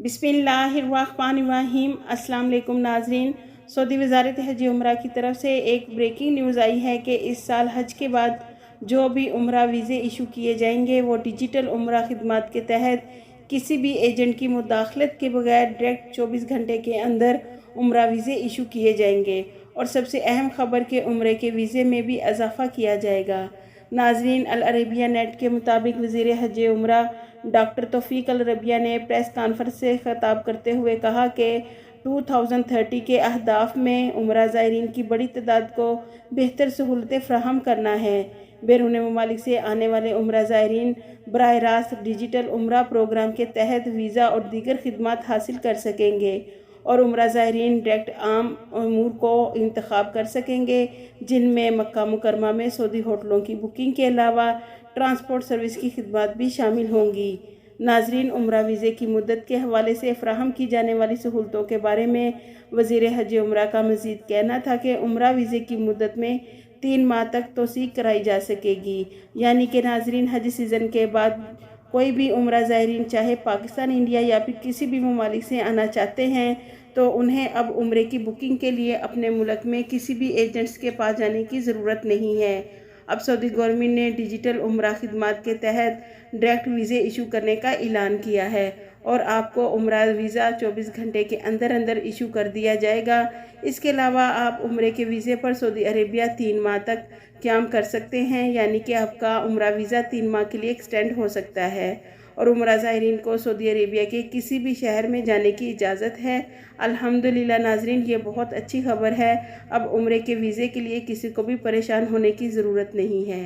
बिस्मिल्लाहिर्रहमानिर्रहीम। अस्सलाम वालेकुम नाजरीन। सऊदी वज़ारत हज उम्रा की तरफ से एक ब्रेकिंग न्यूज़ आई है कि इस साल हज के बाद जो भी उम्रा वीज़े इशू किए जाएंगे वो डिजिटल उम्रा खिदमत के तहत किसी भी एजेंट की मुदाखलत के बगैर डायरेक्ट 24 घंटे के अंदर उम्रा वीज़े इशू किए जाएंगे। और सबसे अहम खबर के उम्रे के वीज़े में भी इजाफ़ा किया जाएगा। नाजरीन, अल अरेबिया नेट के मुताबिक वज़ीर हज उम्रा डॉक्टर तौफीक अल रबिया ने प्रेस कॉन्फ्रेंस से खिताब करते हुए कहा कि 2030 के अहदाफ में उम्रा ज़ायरीन की बड़ी तादाद को बेहतर सहूलतें फ़राहम करना है। बैरून ममालिक से आने वाले उम्रा ज़ायरीन बराह रास्त डिजिटल उम्रा प्रोग्राम के तहत वीज़ा और दीगर खिदमत हासिल कर सकेंगे और उम्रा ज़ायरीन डायरेक्ट आम अमूर को इंतखाब कर सकेंगे, जिनमें मक्का मुकरमा में सऊदी होटलों की बुकिंग के अलावा ट्रांसपोर्ट सर्विस की खिदमत भी शामिल होंगी। नाजरीन, उम्रा वीज़े की मुद्दत के हवाले से फ़राहम की जाने वाली सहूलतों के बारे में वज़ीर हज उम्रा का मज़ीद कहना था कि उम्रा वीज़े की मुद्दत में 3 माह तक तोसी कराई जा सकेगी। यानी कि नाजरीन, हज सीज़न के बाद कोई भी उम्रा ज़ायरीन चाहे पाकिस्तान, इंडिया या फिर किसी भी ममालिक से आना चाहते हैं तो उन्हें अब उम्रे की बुकिंग के लिए अपने मुल्क में किसी भी एजेंट्स के पास जाने की ज़रूरत नहीं है। अब सऊदी गवर्नमेंट ने डिजिटल उम्रा खिदमत के तहत डायरेक्ट वीज़े इशू करने का ऐलान किया है और आपको उम्रा वीज़ा 24 घंटे के अंदर अंदर इशू कर दिया जाएगा। इसके अलावा आप उम्रे के वीज़े पर सऊदी अरेबिया 3 माह तक क़याम कर सकते हैं, यानी कि आपका उम्रा वीज़ा 3 माह के लिए एक्सटेंड हो सकता है और उम्रा ज़ायरीन को सऊदी अरेबिया के किसी भी शहर में जाने की इजाज़त है। अल्हम्दुलिल्लाह नाजरीन, ये बहुत अच्छी खबर है। अब उम्रे के वीज़े के लिए किसी को भी परेशान होने की ज़रूरत नहीं है।